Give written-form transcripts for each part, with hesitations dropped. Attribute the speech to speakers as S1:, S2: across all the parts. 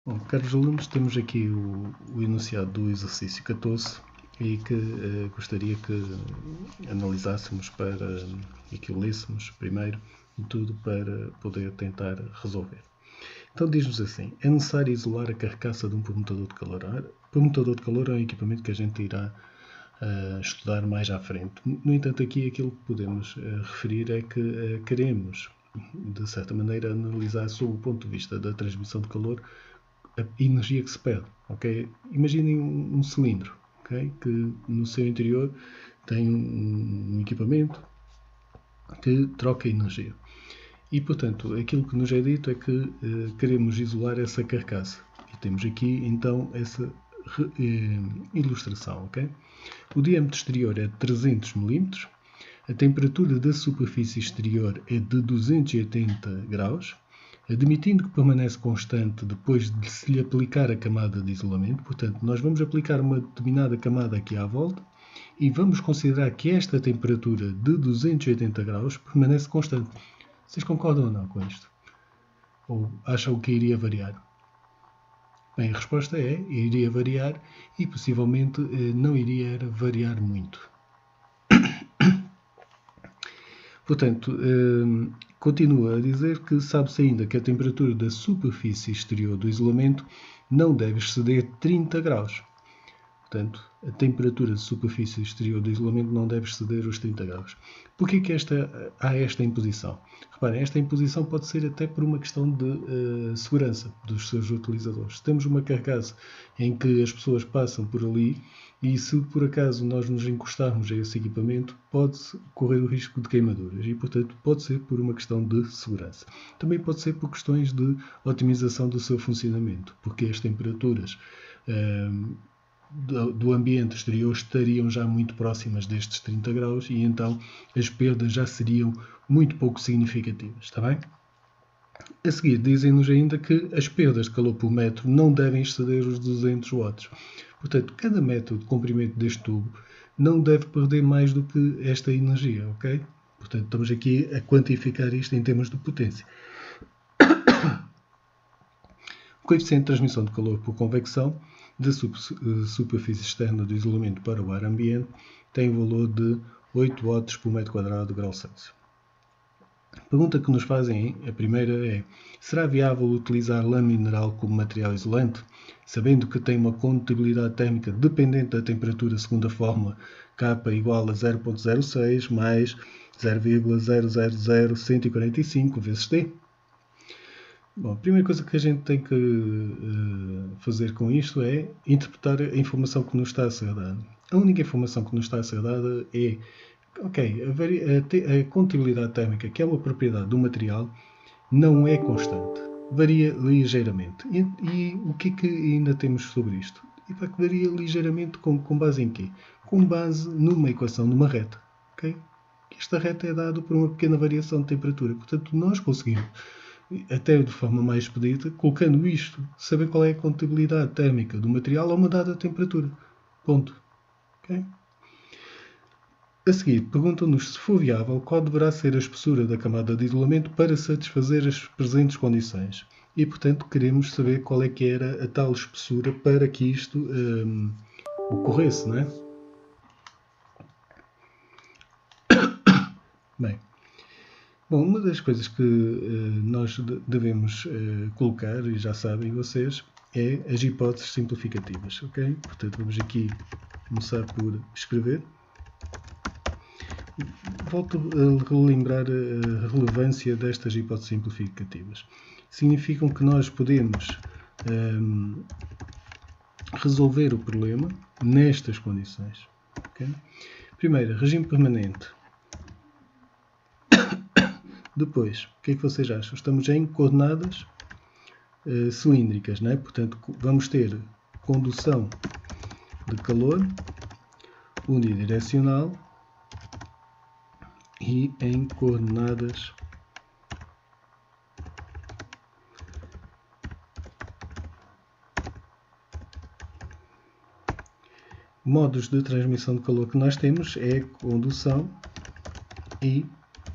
S1: Bom, caros alunos, temos aqui o enunciado do exercício 14 e que gostaria que analisássemos e que o lêssemos primeiro e tudo para poder tentar resolver. Então diz-nos assim: é necessário isolar a carcaça de um permutador de calor. O permutador de calor é um equipamento que a gente irá estudar mais à frente. No entanto, aqui aquilo que podemos referir é que queremos, de certa maneira, analisar sob o ponto de vista da transmissão de calor a energia que se perde. Okay? Imaginem um cilindro, okay? Que no seu interior tem um equipamento que troca energia. E, portanto, aquilo que nos é dito é que queremos isolar essa carcaça. E temos aqui, então, essa ilustração. Okay? O diâmetro exterior é de 300 mm, a temperatura da superfície exterior é de 280 graus, admitindo que permanece constante depois de se lhe aplicar a camada de isolamento. Portanto, nós vamos aplicar uma determinada camada aqui à volta e vamos considerar que esta temperatura de 280 graus permanece constante. Vocês concordam ou não com isto? Ou acham que iria variar? Bem, a resposta é, iria variar e possivelmente não iria variar muito. Portanto, continua a dizer que sabe-se ainda que a temperatura da superfície exterior do isolamento não deve exceder 30 graus. Portanto, a temperatura de superfície exterior do isolamento não deve exceder os 30 graus. Porquê que há esta imposição? Reparem, esta imposição pode ser até por uma questão de segurança dos seus utilizadores. Se temos uma carcaça em que as pessoas passam por ali e se por acaso nós nos encostarmos a esse equipamento, pode-se correr o risco de queimaduras e, portanto, pode ser por uma questão de segurança. Também pode ser por questões de otimização do seu funcionamento, porque as temperaturas do ambiente exterior estariam já muito próximas destes 30 graus e então as perdas já seriam muito pouco significativas, está bem? A seguir, dizem-nos ainda que as perdas de calor por metro não devem exceder os 200 watts. Portanto, cada metro de comprimento deste tubo não deve perder mais do que esta energia, ok? Portanto, estamos aqui a quantificar isto em termos de potência. O coeficiente de transmissão de calor por convecção da superfície externa do isolamento para o ar ambiente tem o valor de 8 watts por metro quadrado de grau Celsius. A pergunta que nos fazem, a primeira é: será viável utilizar lã mineral como material isolante, sabendo que tem uma condutibilidade térmica dependente da temperatura segundo a fórmula K igual a 0.06 mais 0,000145 vezes T? Bom, a primeira coisa que a gente tem que fazer com isto é interpretar a informação que nos está a ser dada. A única informação que nos está a ser dada é, ok, a condutibilidade térmica, que é uma propriedade do material, não é constante. Varia ligeiramente. E o que é que ainda temos sobre isto? E que varia ligeiramente com base em quê? Com base numa equação, numa reta. Okay? Esta reta é dada por uma pequena variação de temperatura. Portanto, nós conseguimos, até de forma mais expedita, colocando isto, saber qual é a condutibilidade térmica do material a uma dada temperatura. Ponto. Okay? A seguir, perguntam-nos se for viável qual deverá ser a espessura da camada de isolamento para satisfazer as presentes condições. E, portanto, queremos saber qual é que era a tal espessura para que isto ocorresse, não é? Bem, bom, uma das coisas que nós devemos colocar, e já sabem vocês, é as hipóteses simplificativas, ok? Portanto, vamos aqui começar por escrever. Volto a relembrar a relevância destas hipóteses simplificativas. Significam que nós podemos resolver o problema nestas condições. Okay? Primeiro, regime permanente. Depois, o que é que vocês acham? Estamos em coordenadas cilíndricas, não é? Portanto, vamos ter condução de calor unidirecional e em coordenadas modos de transmissão de calor que nós temos é condução e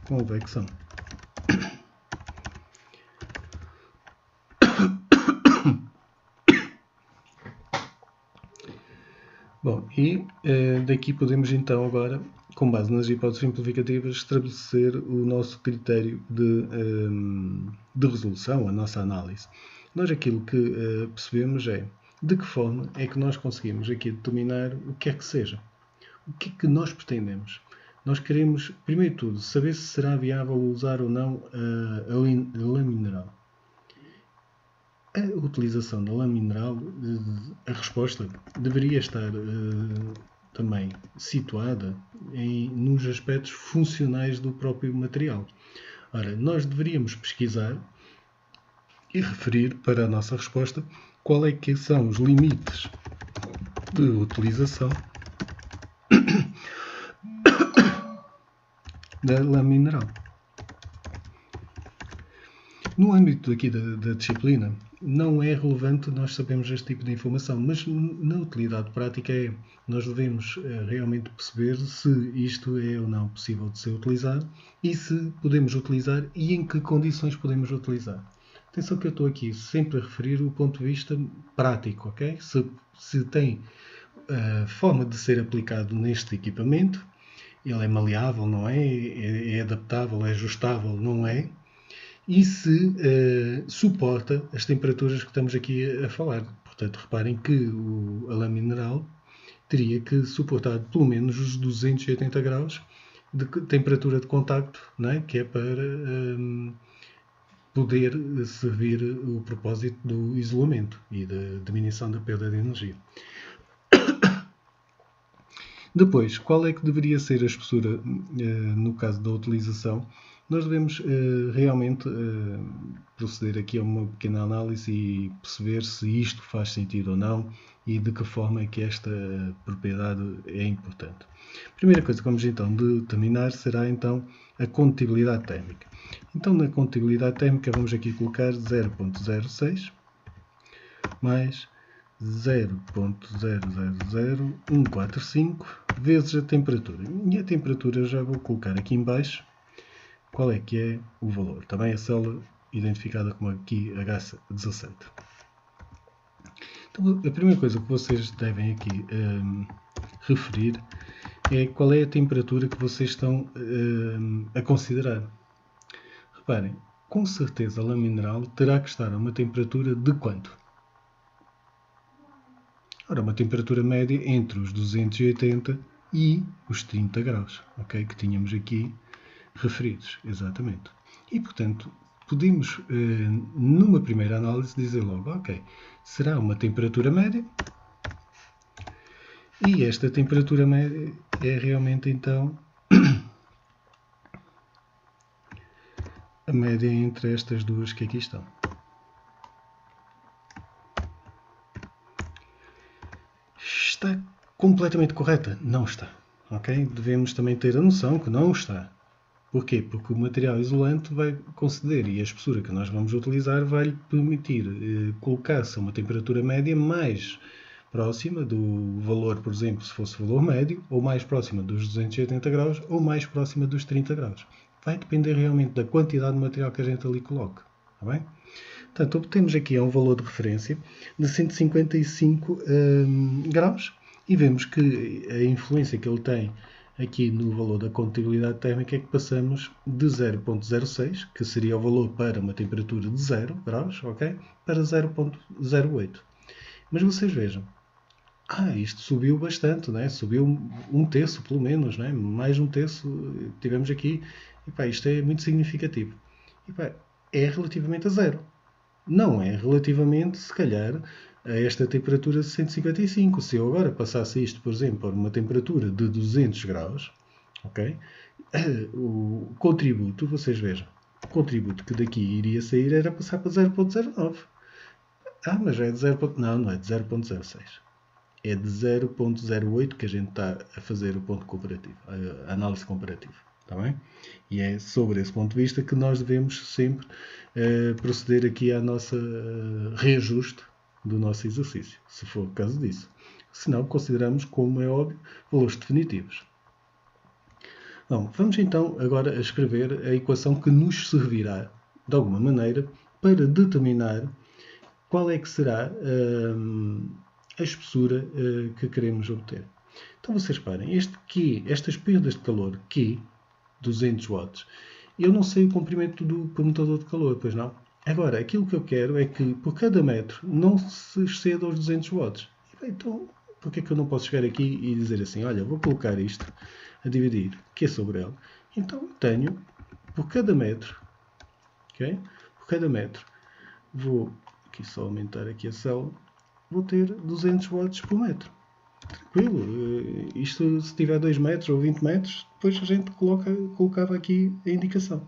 S1: convecção. Bom, e daqui podemos então agora, com base nas hipóteses simplificativas, estabelecer o nosso critério de resolução, a nossa análise. Nós aquilo que percebemos é de que forma é que nós conseguimos aqui determinar o que é que seja. O que é que nós pretendemos? Nós queremos, primeiro de tudo, saber se será viável usar ou não a lã mineral. A utilização da lã mineral, a resposta deveria estar também situada nos aspectos funcionais do próprio material. Ora, nós deveríamos pesquisar e referir para a nossa resposta qual é que são os limites de utilização da lã mineral. No âmbito aqui da disciplina, não é relevante nós sabermos este tipo de informação, mas na utilidade prática nós devemos realmente perceber se isto é ou não possível de ser utilizado e se podemos utilizar e em que condições podemos utilizar. Atenção que eu estou aqui sempre a referir o ponto de vista prático, ok? Se tem forma de ser aplicado neste equipamento, ele é maleável, não é? É adaptável, é ajustável, não é? E se suporta as temperaturas que estamos aqui a falar. Portanto, reparem que a lã mineral teria que suportar pelo menos os 280 graus de temperatura de contacto, não é? Que é para poder servir o propósito do isolamento e da diminuição da perda de energia. Depois, qual é que deveria ser a espessura no caso da utilização? Nós devemos realmente proceder aqui a uma pequena análise e perceber se isto faz sentido ou não e de que forma é que esta propriedade é importante. A primeira coisa que vamos então determinar será então a condutibilidade térmica. Então na condutibilidade térmica vamos aqui colocar 0.06 mais 0.000145 vezes a temperatura. E a temperatura já vou colocar aqui em baixo qual é que é o valor. Também a célula identificada como aqui H17. Então, a primeira coisa que vocês devem aqui referir é qual é a temperatura que vocês estão a considerar. Reparem, com certeza a lã mineral terá que estar a uma temperatura de quanto? Ora, uma temperatura média entre os 280 e os 30 graus, ok? Que tínhamos aqui referidos, exatamente. E, portanto, podemos, numa primeira análise, dizer logo, ok, será uma temperatura média e esta temperatura média é realmente, então, a média entre estas duas que aqui estão. Está completamente correta? Não está. Ok? Devemos também ter a noção que não está. Porquê? Porque o material isolante vai conceder e a espessura que nós vamos utilizar vai permitir colocar-se a uma temperatura média mais próxima do valor, por exemplo, se fosse valor médio, ou mais próxima dos 280 graus, ou mais próxima dos 30 graus. Vai depender realmente da quantidade de material que a gente ali coloque. Está bem? Portanto, obtemos aqui um valor de referência de 155 graus e vemos que a influência que ele tem aqui no valor da condutibilidade térmica é que passamos de 0.06, que seria o valor para uma temperatura de 0 graus, ok? Para 0.08. Mas vocês vejam, isto subiu bastante, né? Subiu um terço pelo menos, né? Mais um terço tivemos aqui. Isto é muito significativo. É relativamente a zero. Não é relativamente, se calhar, a esta temperatura de 155. Se eu agora passasse isto, por exemplo, para uma temperatura de 200 graus, ok? O contributo, vocês vejam, o contributo que daqui iria sair era passar para 0.09. Mas é de 0. Não é de 0.06. É de 0.08 que a gente está a fazer o ponto comparativo, a análise comparativa. Está bem? E é sobre esse ponto de vista que nós devemos sempre proceder aqui à nossa reajuste do nosso exercício, se for o caso disso. Se não, consideramos, como é óbvio, valores definitivos. Bom, vamos então agora a escrever a equação que nos servirá, de alguma maneira, para determinar qual é que será a espessura que queremos obter. Então vocês reparem, estas perdas de calor Q, 200 watts, eu não sei o comprimento do permutador de calor, pois não? Agora, aquilo que eu quero é que por cada metro não se exceda aos 200 watts. Então, por que é que eu não posso chegar aqui e dizer assim, olha, vou colocar isto a dividir Q sobre L. Então, tenho, por cada metro, ok? Por cada metro, vou aqui só aumentar aqui a célula, vou ter 200 watts por metro. Tranquilo. Isto, se tiver 2 metros ou 20 metros, depois a gente colocava aqui a indicação.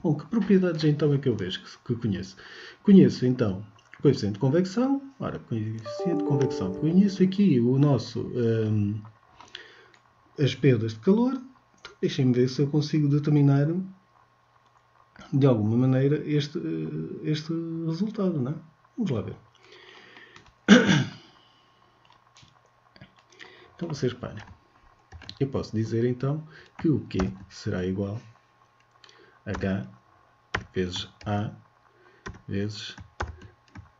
S1: Bom, que propriedades então é que eu vejo, que conheço? Conheço então o coeficiente de convecção. Ora, coeficiente de convecção. Conheço aqui o nosso, as perdas de calor. Então, deixem-me ver se eu consigo determinar de alguma maneira este resultado, não é? Vamos lá ver. Então vocês reparem. Eu posso dizer então que o Q será igual a H vezes A vezes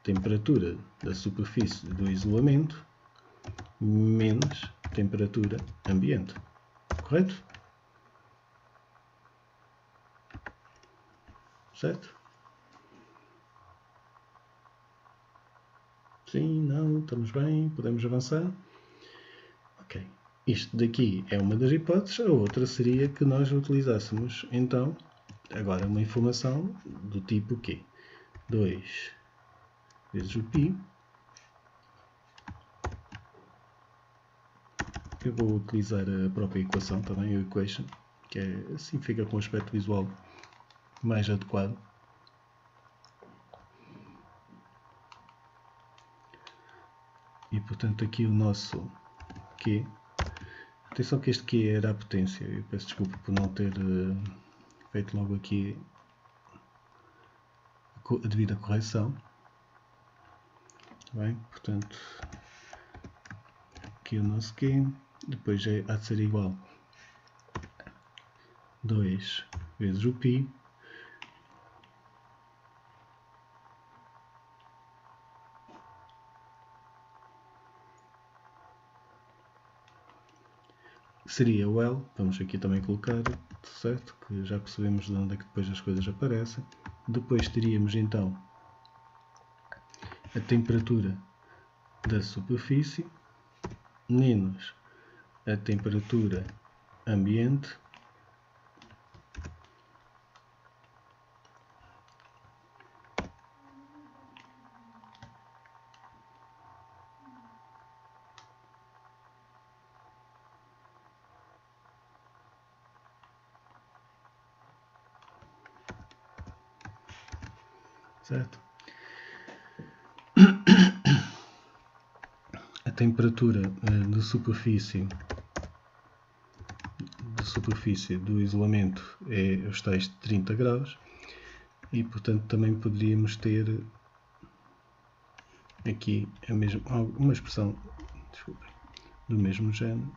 S1: temperatura da superfície do isolamento menos temperatura ambiente. Correto? Certo? Sim, não, estamos bem, podemos avançar. Ok. Isto daqui é uma das hipóteses, a outra seria que nós utilizássemos, então, agora uma informação do tipo Q. 2 vezes o π. Eu vou utilizar a própria equação também, a equation, que é assim fica com um aspecto visual mais adequado. E portanto aqui o nosso Q. Atenção que este Q era a potência. Eu peço desculpa por não ter feito logo aqui a devida correção. Bem, portanto, aqui o nosso Q. Depois há de ser igual 2 vezes o π. Seria o L, vamos aqui também colocar, certo? Que já percebemos de onde é que depois as coisas aparecem. Depois teríamos então a temperatura da superfície menos a temperatura ambiente certo? A temperatura de superfície do isolamento é os tais 30 graus e portanto também poderíamos ter aqui uma expressão do mesmo género.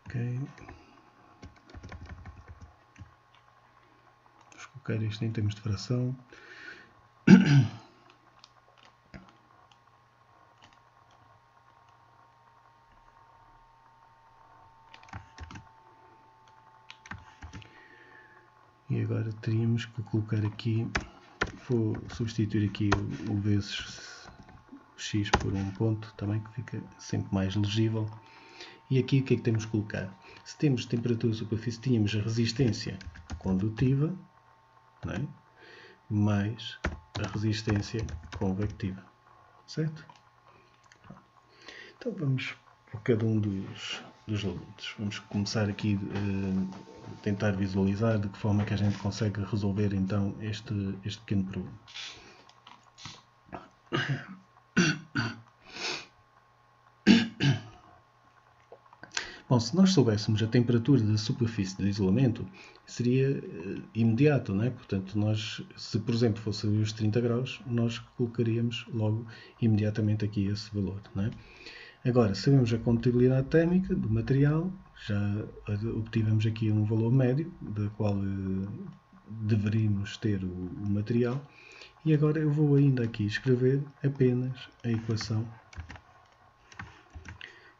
S1: Ok. Vamos colocar isto em termos de fração. E agora teríamos que colocar aqui, vou substituir aqui o vezes x por um ponto, também que fica sempre mais legível. E aqui o que é que temos que colocar? Se temos temperatura de superfície, tínhamos a resistência condutiva, não é? Mais a resistência convectiva, certo? Então vamos por cada um dos elementos. Vamos começar aqui a tentar visualizar de que forma que a gente consegue resolver então este pequeno problema. Bom, se nós soubéssemos a temperatura da superfície do isolamento, seria imediato, não é? Portanto, nós, se por exemplo fosse os 30 graus, nós colocaríamos logo imediatamente aqui esse valor, não é? Agora, sabemos a condutibilidade térmica do material, já obtivemos aqui um valor médio, da qual deveríamos ter o material, e agora eu vou ainda aqui escrever apenas a equação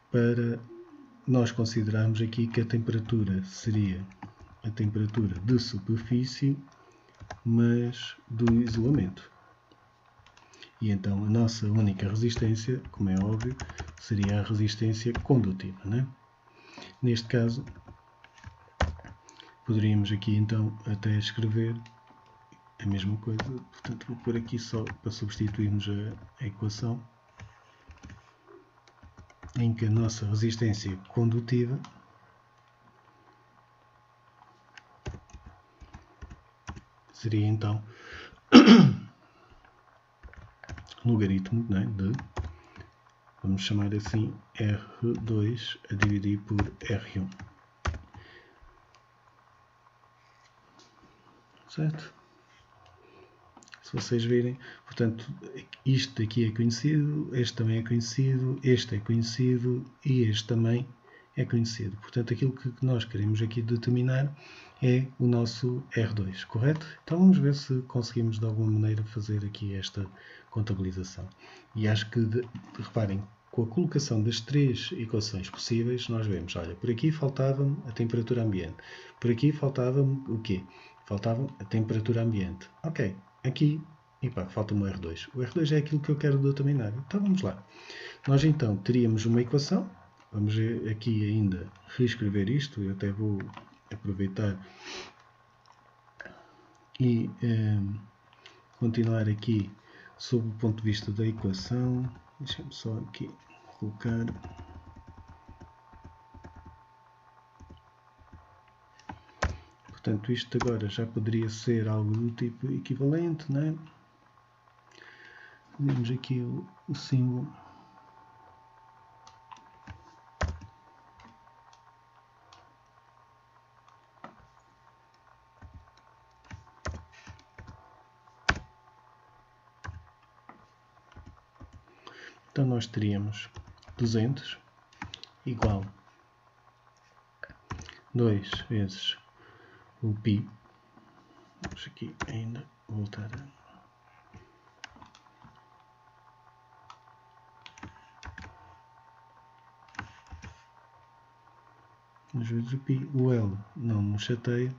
S1: para nós considerarmos aqui que a temperatura seria a temperatura de superfície, mas do isolamento. E então a nossa única resistência, como é óbvio, seria a resistência condutiva, né? Neste caso, poderíamos aqui então até escrever a mesma coisa, portanto vou pôr aqui só para substituirmos a equação, em que a nossa resistência condutiva seria então logaritmo, né, de, vamos chamar assim, R2 a dividir por R1. Certo? Se vocês virem, portanto, isto aqui é conhecido, este também é conhecido, este é conhecido e este também é conhecido. Portanto, aquilo que nós queremos aqui determinar é o nosso R2, correto? Então vamos ver se conseguimos de alguma maneira fazer aqui esta contabilização. E acho que, reparem, com a colocação das três equações possíveis, nós vemos, olha, por aqui faltava-me a temperatura ambiente, por aqui faltava-me o quê? Faltava a temperatura ambiente. Ok, aqui, falta-me o R2. O R2 é aquilo que eu quero determinar. Então vamos lá. Nós então teríamos uma equação, vamos aqui ainda reescrever isto, eu até vou aproveitar e continuar aqui sob o ponto de vista da equação. Deixa-me só aqui colocar. Portanto, isto agora já poderia ser algo do tipo equivalente, não é? Vemos aqui o símbolo. Então nós teríamos 200 igual 2 vezes o π. Vamos aqui ainda voltar a... 2 vezes o π. O L não nos chateia.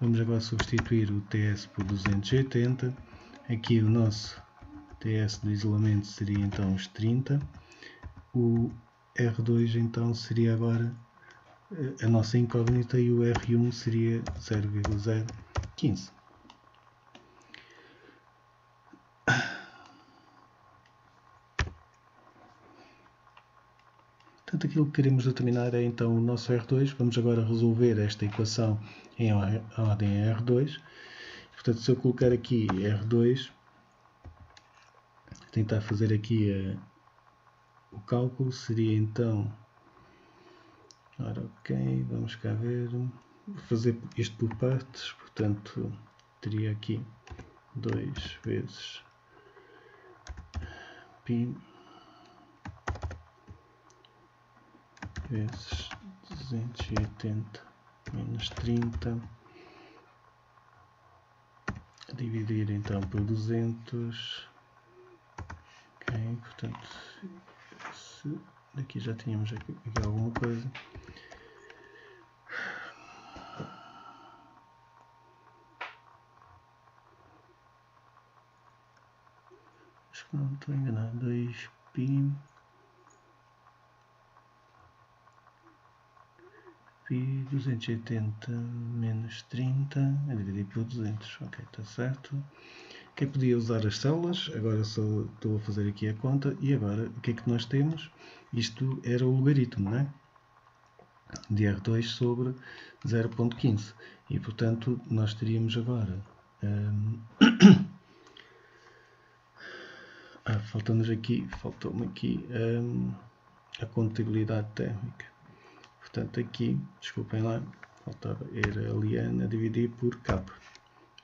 S1: Vamos agora substituir o TS por 280. Aqui o nosso TS do isolamento seria então os 30. O R2 então seria agora a nossa incógnita e o R1 seria 0,015. Portanto, aquilo que queremos determinar é então o nosso R2. Vamos agora resolver esta equação em ordem R2. Portanto, se eu colocar aqui R2, tentar fazer aqui o cálculo, seria então... Ora, ok, vamos cá ver. Vou fazer isto por partes, portanto, teria aqui 2 vezes π vezes 280 menos 30, dividir então por 200. Ok, portanto, daqui já tínhamos aqui alguma coisa. Acho que não estou enganado. 2π 280 menos 30 a dividir por 200. Ok, está certo. Quem podia usar as células, agora só estou a fazer aqui a conta. E agora, o que é que nós temos? Isto era o logaritmo, não é? De R2 sobre 0,15. E, portanto, nós teríamos agora... faltou-me aqui a condutibilidade térmica. Portanto, aqui, desculpem lá, faltava era ali a dividir por K.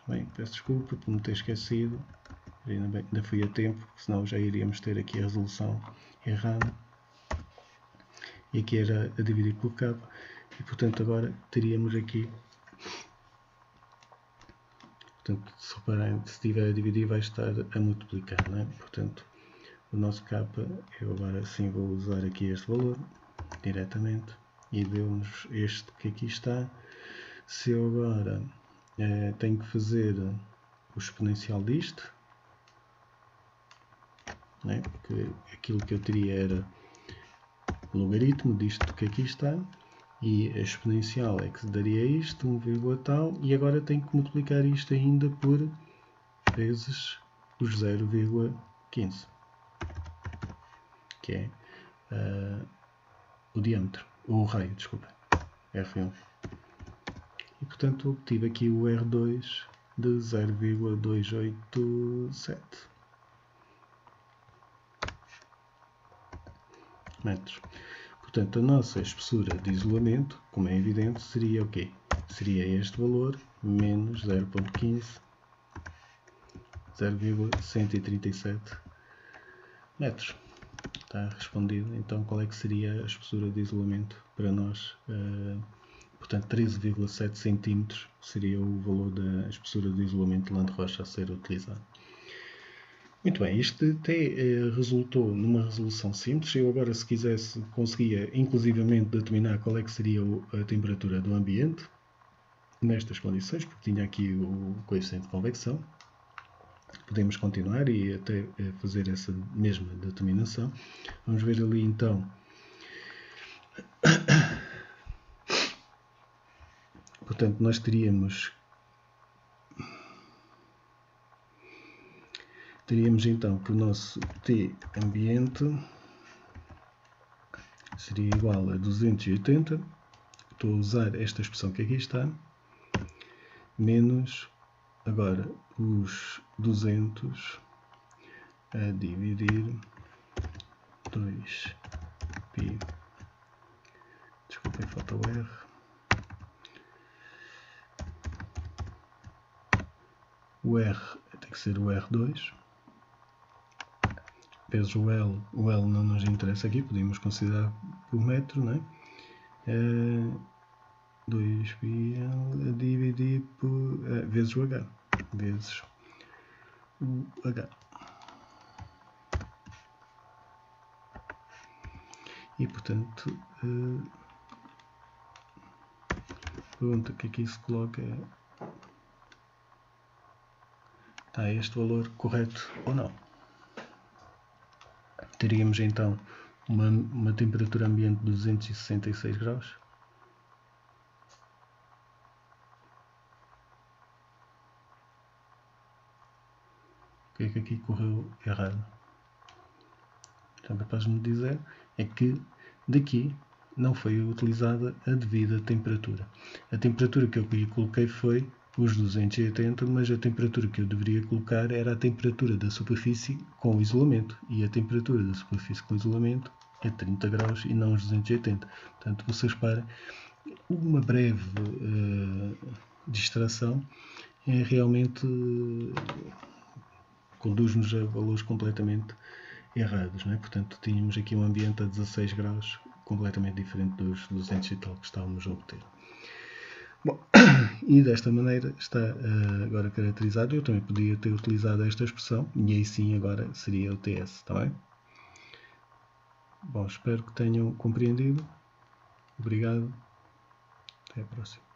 S1: Bem, peço desculpa por me ter esquecido. Ainda fui a tempo, senão já iríamos ter aqui a resolução errada. e aqui era a dividir pelo cabo, e portanto agora teríamos aqui, portanto, se repararem, se estiver a dividir vai estar a multiplicar, não é? Portanto, o nosso K, eu agora sim vou usar aqui este valor diretamente e deu-nos este que aqui está. Se eu agora tenho que fazer o exponencial disto, né? Porque aquilo que eu teria era o logaritmo disto que aqui está, e a exponencial é que daria isto, 1, tal, e agora tenho que multiplicar isto ainda por vezes os 0,15, que é o diâmetro, ou o raio, desculpa, R1. E portanto obtive aqui o R2 de 0,287 metros. Portanto, a nossa espessura de isolamento, como é evidente, seria o quê? Seria este valor menos 0,15, 0,137 metros. Está respondido. Então, qual é que seria a espessura de isolamento para nós? Portanto, 13,7 centímetros seria o valor da espessura de isolamento de lã de rocha a ser utilizado. Muito bem, isto até resultou numa resolução simples. Eu agora, se quisesse, conseguia inclusivamente determinar qual é que seria a temperatura do ambiente nestas condições, porque tinha aqui o coeficiente de convecção. Podemos continuar e até fazer essa mesma determinação. Vamos ver ali então. Portanto, nós teríamos então que o nosso T ambiente seria igual a 280, estou a usar esta expressão que aqui está, menos agora os 200 a dividir 2π, desculpem, falta o R, o R tem que ser o R2, vezes o L não nos interessa aqui, podemos considerar por metro, não é? 2πl a dividir por vezes o H, vezes o H. E portanto, a pergunta que aqui se coloca é: está este valor correto ou não? Teríamos então uma temperatura ambiente de 266 graus. O que é que aqui correu errado? Então, capaz-me dizer é que daqui não foi utilizada a devida temperatura. A temperatura que eu aqui coloquei foi os 280, mas a temperatura que eu deveria colocar era a temperatura da superfície com isolamento, e a temperatura da superfície com isolamento é 30 graus e não os 280. Portanto, vocês reparem, uma breve distração é realmente conduz-nos a valores completamente errados, não é? Portanto, tínhamos aqui um ambiente a 16 graus completamente diferente dos 200 e tal que estávamos a obter. Bom, e desta maneira está agora caracterizado. Eu também podia ter utilizado esta expressão, e aí sim agora seria o TS, está bem? Bom, espero que tenham compreendido. Obrigado. Até a próxima.